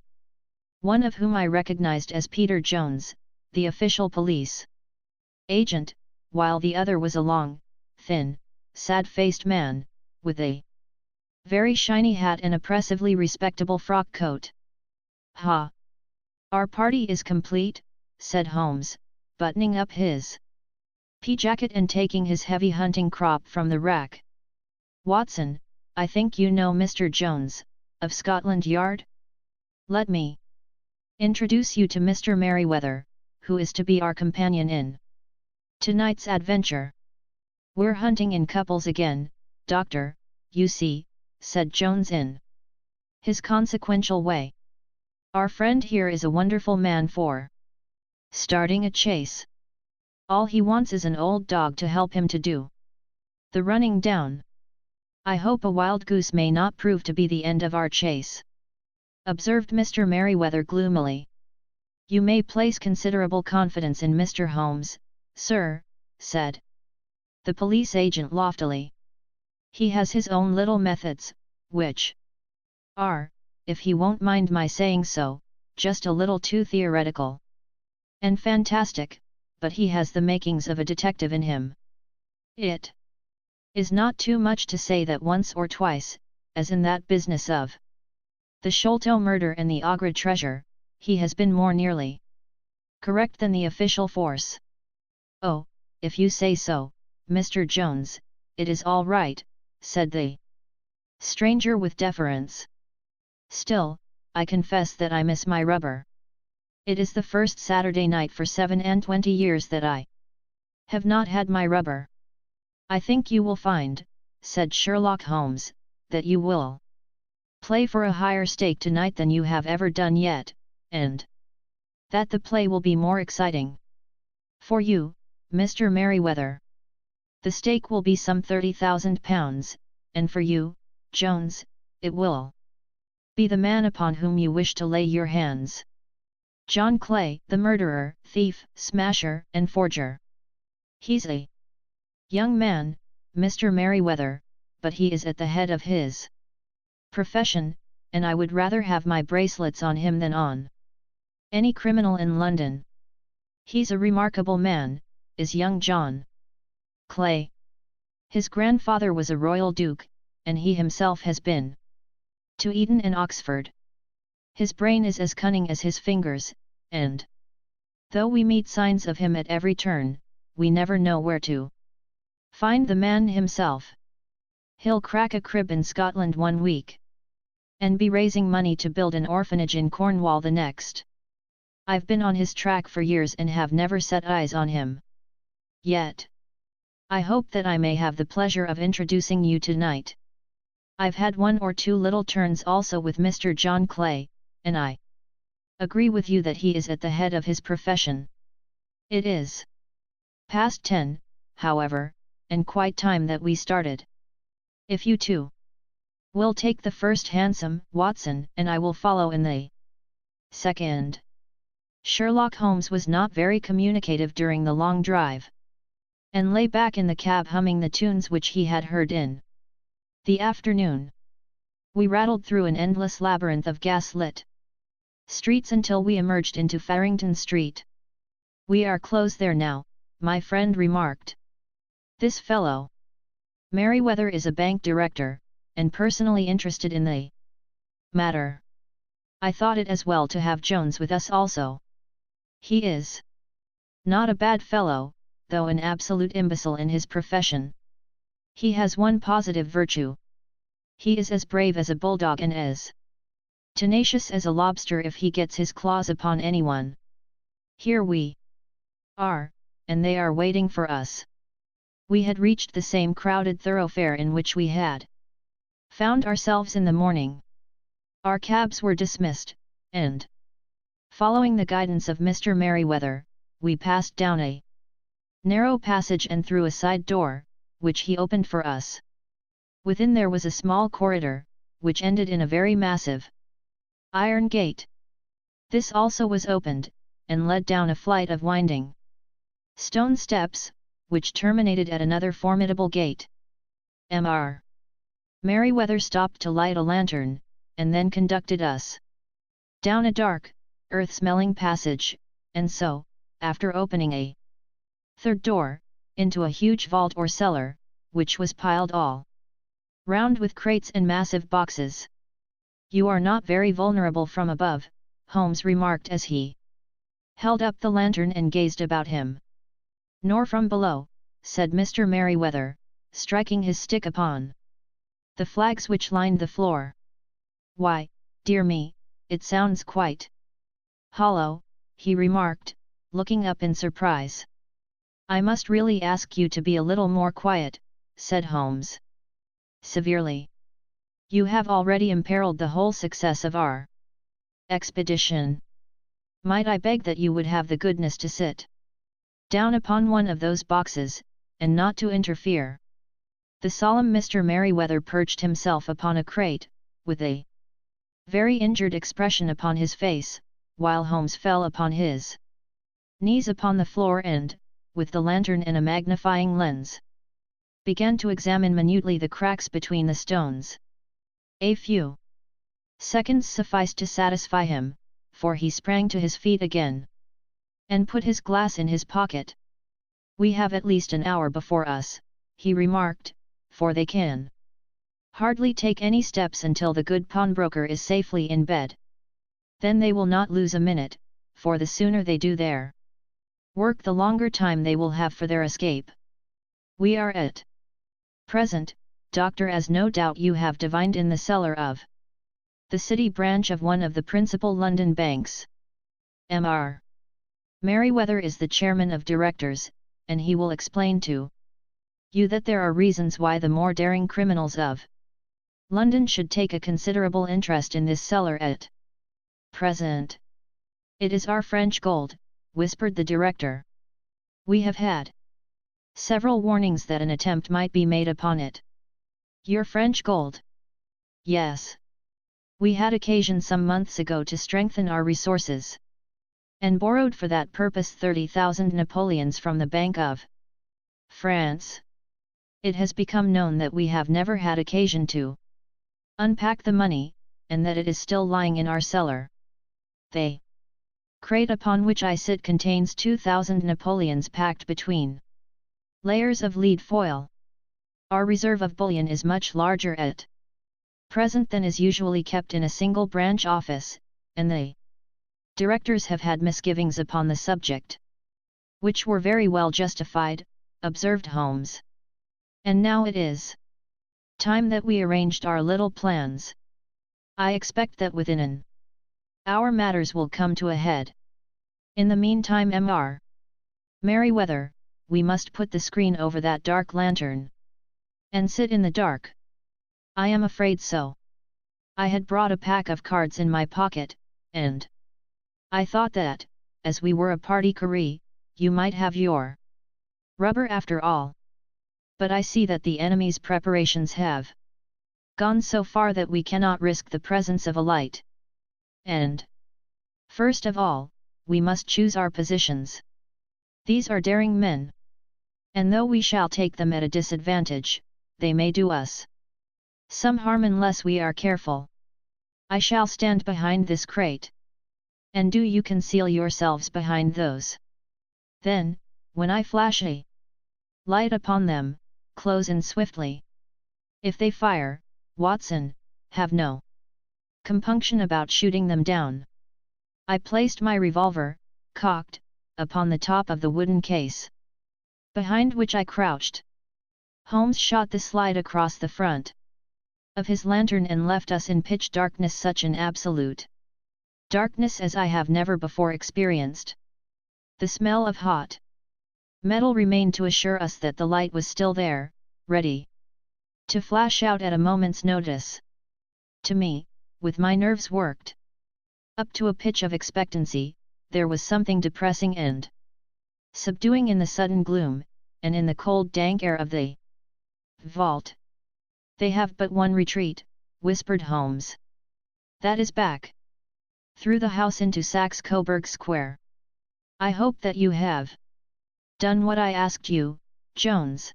one of whom I recognized as Peter Jones, the official police agent, while the other was a long, thin, sad-faced man, with a very shiny hat and oppressively respectable frock coat. "Ha! Our party is complete," said Holmes, buttoning up his pea-jacket and taking his heavy hunting crop from the rack. "Watson, I think you know Mr. Jones, of Scotland Yard? Let me introduce you to Mr. Merryweather, who is to be our companion in tonight's adventure." "We're hunting in couples again, Doctor, you see," said Jones in his consequential way. "Our friend here is a wonderful man for starting a chase. All he wants is an old dog to help him to do the running down. I hope a wild goose may not prove to be the end of our chase," observed Mr. Merryweather gloomily. "You may place considerable confidence in Mr. Holmes, sir," said the police agent loftily. "He has his own little methods, which are, if he won't mind my saying so, just a little too theoretical and fantastic, but he has the makings of a detective in him. It is not too much to say that once or twice, as in that business of the Sholto murder and the Agra treasure, he has been more nearly correct than the official force. Oh, if you say so, Mr. Jones, it is all right, said the stranger with deference. Still, I confess that I miss my rubber. It is the first Saturday night for 27 years that I have not had my rubber. I think you will find, said Sherlock Holmes, that you will play for a higher stake tonight than you have ever done yet, and that the play will be more exciting. For you, Mr. Merryweather, the stake will be some £30,000, and for you, Jones, it will be the man upon whom you wish to lay your hands. John Clay, the murderer, thief, smasher, and forger. He's a young man, Mr. Merryweather, but he is at the head of his profession, and I would rather have my bracelets on him than on any criminal in London. He's a remarkable man, is young John Clay. His grandfather was a royal duke, and he himself has been to Eton and Oxford. His brain is as cunning as his fingers, and though we meet signs of him at every turn, we never know where to find the man himself. He'll crack a crib in Scotland one week, and be raising money to build an orphanage in Cornwall the next. I've been on his track for years and have never set eyes on him yet. I hope that I may have the pleasure of introducing you tonight. I've had one or two little turns also with Mr. John Clay, and I agree with you that he is at the head of his profession. It is past 10, however, and quite time that we started. If you two will take the first hansom, Watson, and I will follow in the second. Sherlock Holmes was not very communicative during the long drive, and lay back in the cab humming the tunes which he had heard in the afternoon. We rattled through an endless labyrinth of gas-lit streets until we emerged into Farrington Street. We are close there now, my friend remarked. This fellow Merryweather is a bank director, and personally interested in the matter. I thought it as well to have Jones with us also. He is not a bad fellow, though an absolute imbecile in his profession. He has one positive virtue. He is as brave as a bulldog and as tenacious as a lobster if he gets his claws upon anyone. Here we are, and they are waiting for us. We had reached the same crowded thoroughfare in which we had found ourselves in the morning. Our cabs were dismissed, and, following the guidance of Mr. Merryweather, we passed down a narrow passage and through a side door, which he opened for us. Within there was a small corridor, which ended in a very massive iron gate. This also was opened, and led down a flight of winding stone steps, which terminated at another formidable gate. Mr. Merryweather stopped to light a lantern, and then conducted us down a dark, earth-smelling passage, and so, after opening a third door, into a huge vault or cellar, which was piled all round with crates and massive boxes. You are not very vulnerable from above, Holmes remarked as he held up the lantern and gazed about him. Nor from below, said Mr. Merryweather, striking his stick upon the flags which lined the floor. Why, dear me, it sounds quite hollow, he remarked, looking up in surprise. I must really ask you to be a little more quiet, said Holmes severely. You have already imperiled the whole success of our expedition. Might I beg that you would have the goodness to sit down upon one of those boxes, and not to interfere? The solemn Mr. Merryweather perched himself upon a crate, with a very injured expression upon his face, while Holmes fell upon his knees upon the floor and, with the lantern and a magnifying lens, began to examine minutely the cracks between the stones. A few seconds sufficed to satisfy him, for he sprang to his feet again, and put his glass in his pocket. We have at least an hour before us, he remarked, for they can hardly take any steps until the good pawnbroker is safely in bed. Then they will not lose a minute, for the sooner they do their work the longer time they will have for their escape. We are at present, Doctor, as no doubt you have divined, in the cellar of the city branch of one of the principal London banks. Mr. Merriweather is the chairman of directors, and he will explain to you that there are reasons why the more daring criminals of London should take a considerable interest in this cellar at present. It is our French gold, whispered the director. We have had several warnings that an attempt might be made upon it. Your French gold? Yes. We had occasion some months ago to strengthen our resources, and borrowed for that purpose 30,000 Napoleons from the Bank of France. It has become known that we have never had occasion to unpack the money, and that it is still lying in our cellar. The crate upon which I sit contains 2,000 Napoleons packed between layers of lead foil. Our reserve of bullion is much larger at present than is usually kept in a single branch office, and the directors have had misgivings upon the subject, which were very well justified, observed Holmes. And now it is time that we arranged our little plans. I expect that within an hour matters will come to a head. In the meantime, Mr. Merriweather, we must put the screen over that dark lantern and sit in the dark. I am afraid so. I had brought a pack of cards in my pocket, and I thought that, as we were a party carré, you might have your rubber after all. But I see that the enemy's preparations have gone so far that we cannot risk the presence of a light. And, first of all, we must choose our positions. These are daring men, and though we shall take them at a disadvantage, they may do us some harm unless we are careful. I shall stand behind this crate, and do you conceal yourselves behind those. Then, when I flash a light upon them, close in swiftly. If they fire, Watson, have no compunction about shooting them down. I placed my revolver, cocked, upon the top of the wooden case, behind which I crouched. Holmes shot the slide across the front of his lantern and left us in pitch darkness, such an absolute darkness as I have never before experienced. The smell of hot metal remained to assure us that the light was still there, ready to flash out at a moment's notice. To me, with my nerves worked up to a pitch of expectancy, there was something depressing and subduing in the sudden gloom, and in the cold dank air of the vault. They have but one retreat, whispered Holmes. That is back through the house into Saxe Coburg Square. I hope that you have done what I asked you, Jones.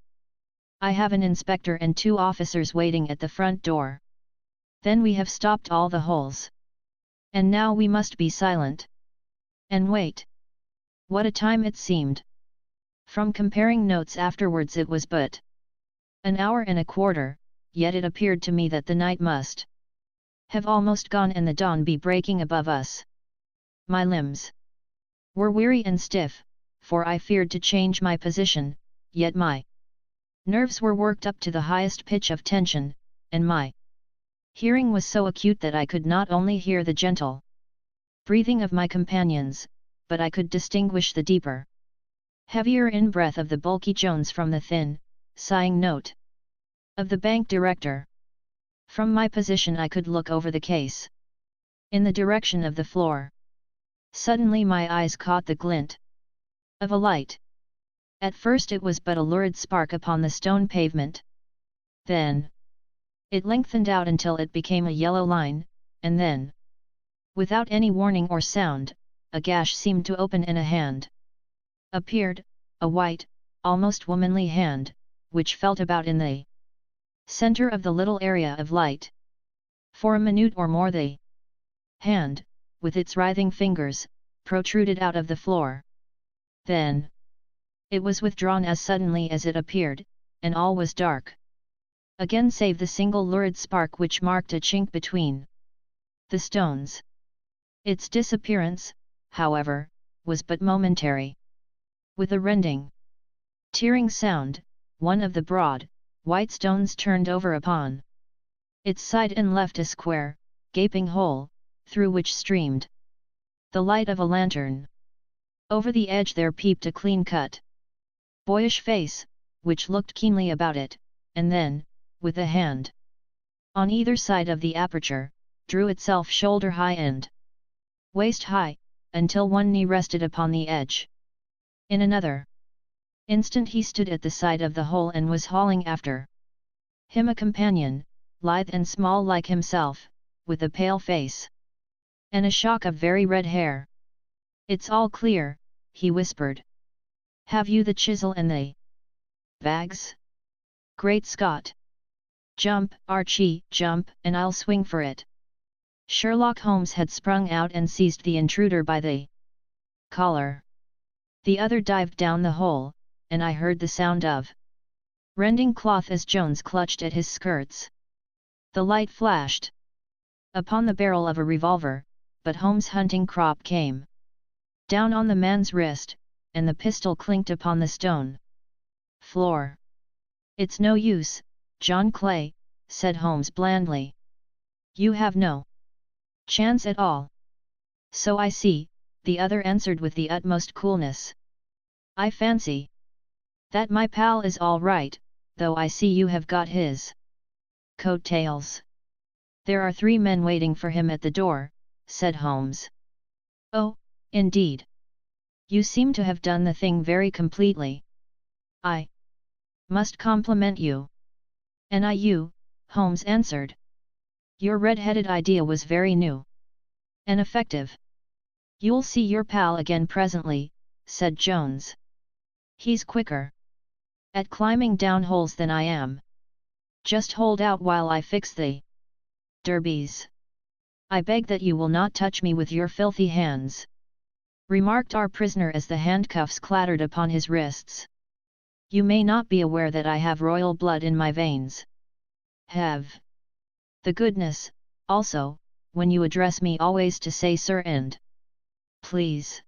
I have an inspector and 2 officers waiting at the front door. Then we have stopped all the holes. And now we must be silent and wait. What a time it seemed! From comparing notes afterwards, it was but an hour and a quarter, yet it appeared to me that the night must have almost gone and the dawn be breaking above us. My limbs were weary and stiff, for I feared to change my position, yet my nerves were worked up to the highest pitch of tension, and my hearing was so acute that I could not only hear the gentle breathing of my companions, but I could distinguish the deeper, heavier in-breath of the bulky Jones from the thin, sighing note of the bank director. From my position I could look over the case, in the direction of the floor. Suddenly my eyes caught the glint of a light. At first it was but a lurid spark upon the stone pavement. Then it lengthened out until it became a yellow line, and then, without any warning or sound, a gash seemed to open and a hand appeared, a white, almost womanly hand, which felt about in the center of the little area of light. For a minute or more the hand, with its writhing fingers, protruded out of the floor. Then it was withdrawn as suddenly as it appeared, and all was dark again save the single lurid spark which marked a chink between the stones. Its disappearance, however, was but momentary. With a rending, tearing sound, one of the broad, white stones turned over upon its side and left a square, gaping hole, through which streamed the light of a lantern. Over the edge there peeped a clean-cut, boyish face, which looked keenly about it, and then, with a hand on either side of the aperture, drew itself shoulder-high and waist-high, until one knee rested upon the edge. In another instant he stood at the side of the hole and was hauling after him a companion, lithe and small like himself, with a pale face and a shock of very red hair. "It's all clear," he whispered. "Have you the chisel and the bags? Great Scott! Jump, Archie, jump, and I'll swing for it." Sherlock Holmes had sprung out and seized the intruder by the collar. The other dived down the hole, and I heard the sound of rending cloth as Jones clutched at his skirts. The light flashed upon the barrel of a revolver, but Holmes' hunting crop came down on the man's wrist, and the pistol clinked upon the stone floor. "It's no use, John Clay," said Holmes blandly. "You have no chance at all." "So I see," the other answered with the utmost coolness. "I fancy that my pal is all right, though I see you have got his coat-tails." "There are 3 men waiting for him at the door," said Holmes. "Oh, indeed. You seem to have done the thing very completely. I must compliment you." "And I you," Holmes answered. "Your red-headed idea was very new and effective." "You'll see your pal again presently," said Jones. "He's quicker at climbing down holes than I am. Just hold out while I fix the derbies." "I beg that you will not touch me with your filthy hands," remarked our prisoner as the handcuffs clattered upon his wrists. "You may not be aware that I have royal blood in my veins. Have the goodness, also, when you address me always to say sir and please."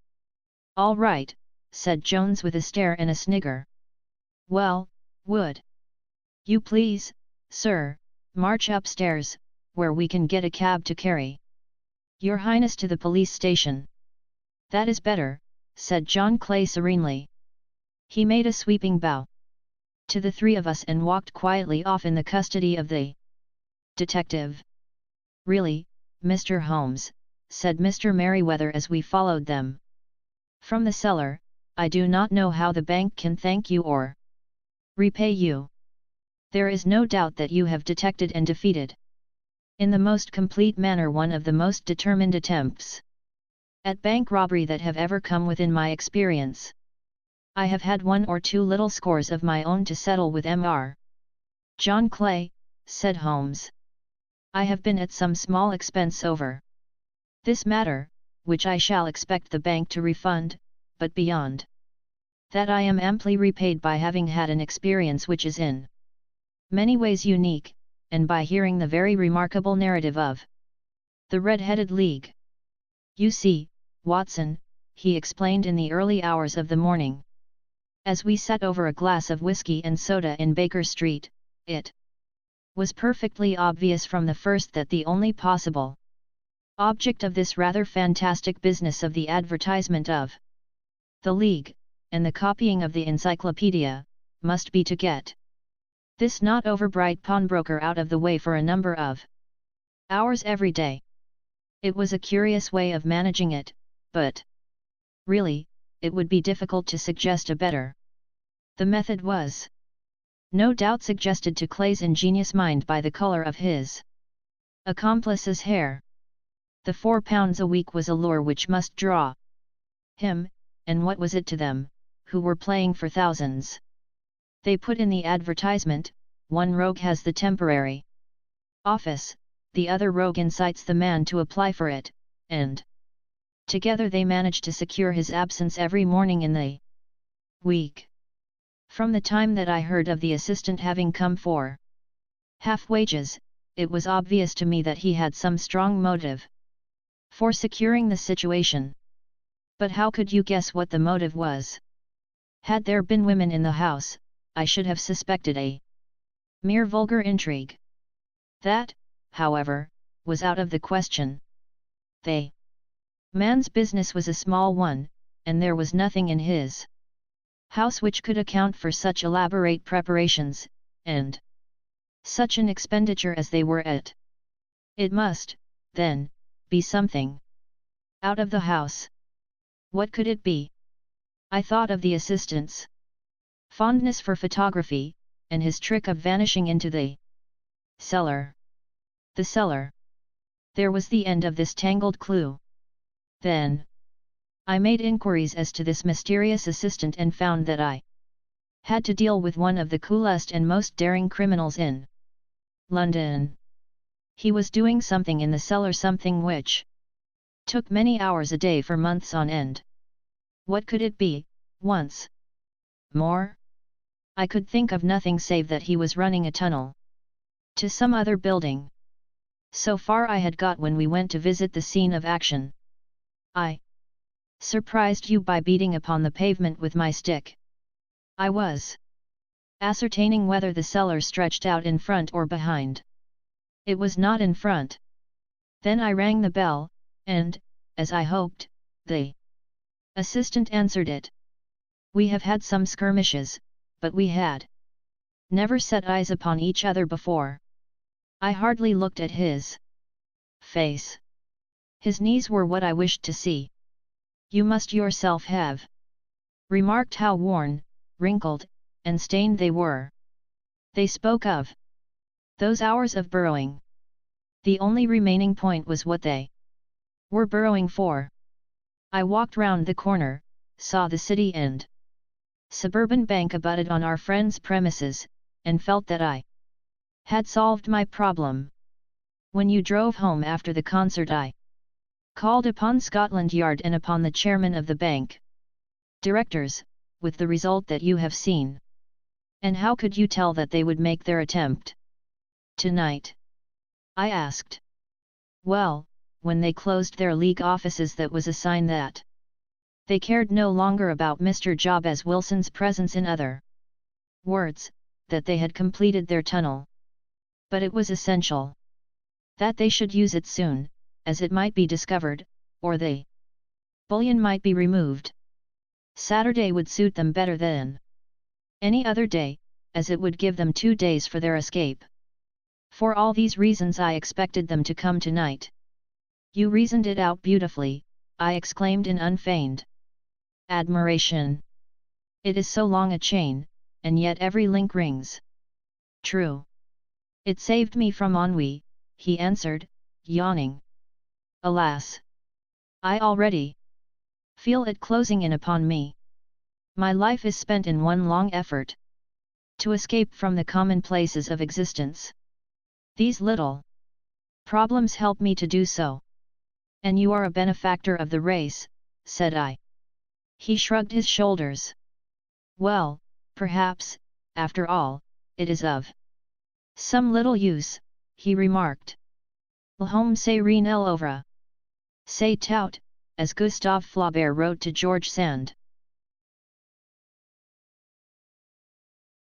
"All right," said Jones with a stare and a snigger. "Well, would you please, sir, march upstairs, where we can get a cab to carry your highness to the police station?" "That is better," said John Clay serenely. He made a sweeping bow to the 3 of us and walked quietly off in the custody of the detective. "Really, Mr. Holmes," said Mr. Merryweather as we followed them from the cellar, "I do not know how the bank can thank you or repay you. There is no doubt that you have detected and defeated in the most complete manner one of the most determined attempts at bank robbery that have ever come within my experience. I have had 1 or 2 little scores of my own to settle with Mr. John Clay," said Holmes. "I have been at some small expense over this matter, which I shall expect the bank to refund, but beyond that I am amply repaid by having had an experience which is in many ways unique, and by hearing the very remarkable narrative of the Red-Headed League. You see, Watson," he explained in the early hours of the morning, as we sat over a glass of whiskey and soda in Baker Street, "it was perfectly obvious from the first that the only possible object of this rather fantastic business of the advertisement of the League, and the copying of the encyclopedia, must be to get this not overbright pawnbroker out of the way for a number of hours every day. It was a curious way of managing it, but really, it would be difficult to suggest a better. The method was no doubt suggested to Clay's ingenious mind by the color of his accomplice's hair. The £4 a week was a lure which must draw him, and what was it to them, who were playing for thousands? They put in the advertisement, 1 rogue has the temporary office, the other rogue incites the man to apply for it, and together they manage to secure his absence every morning in the week. From the time that I heard of the assistant having come for half wages, it was obvious to me that he had some strong motive for securing the situation. But how could you guess what the motive was? Had there been women in the house, I should have suspected a mere vulgar intrigue. That, however, was out of the question. The man's business was a small one, and there was nothing in his house which could account for such elaborate preparations, and such an expenditure as they were at. It must, then, be something out of the house. What could it be? I thought of the assistant's fondness for photography, and his trick of vanishing into the cellar. The cellar. There was the end of this tangled clue. Then I made inquiries as to this mysterious assistant and found that I had to deal with one of the coolest and most daring criminals in London. He was doing something in the cellar, something which took many hours a day for months on end. What could it be? Once more, I could think of nothing save that he was running a tunnel to some other building. So far I had got when we went to visit the scene of action. I surprised you by beating upon the pavement with my stick. I was ascertaining whether the cellar stretched out in front or behind. It was not in front. Then I rang the bell, and, as I hoped, the assistant answered it. We have had some skirmishes, but we had never set eyes upon each other before. I hardly looked at his face. His knees were what I wished to see. You must yourself have remarked how worn, wrinkled, and stained they were. They spoke of those hours of burrowing. The only remaining point was what they were burrowing for. I walked round the corner, saw the City and Suburban Bank abutted on our friend's premises, and felt that I had solved my problem. When you drove home after the concert I called upon Scotland Yard and upon the chairman of the bank directors, with the result that you have seen. And how could you tell that they would make their attempt tonight? I asked. Well, when they closed their league offices, that was a sign that they cared no longer about Mr. Jabez Wilson's presence, in other words, that they had completed their tunnel. But it was essential that they should use it soon, as it might be discovered, or the bullion might be removed. Saturday would suit them better than any other day, as it would give them 2 days for their escape. For all these reasons I expected them to come tonight. You reasoned it out beautifully, I exclaimed in unfeigned admiration. It is so long a chain, and yet every link rings true. It saved me from ennui, he answered, yawning. Alas! I already feel it closing in upon me. My life is spent in one long effort to escape from the commonplaces of existence. These little problems help me to do so. And you are a benefactor of the race, said I. He shrugged his shoulders. Well, perhaps, after all, it is of some little use, he remarked. L'homme c'est rien l'œuvre. C'est tout, as Gustave Flaubert wrote to George Sand.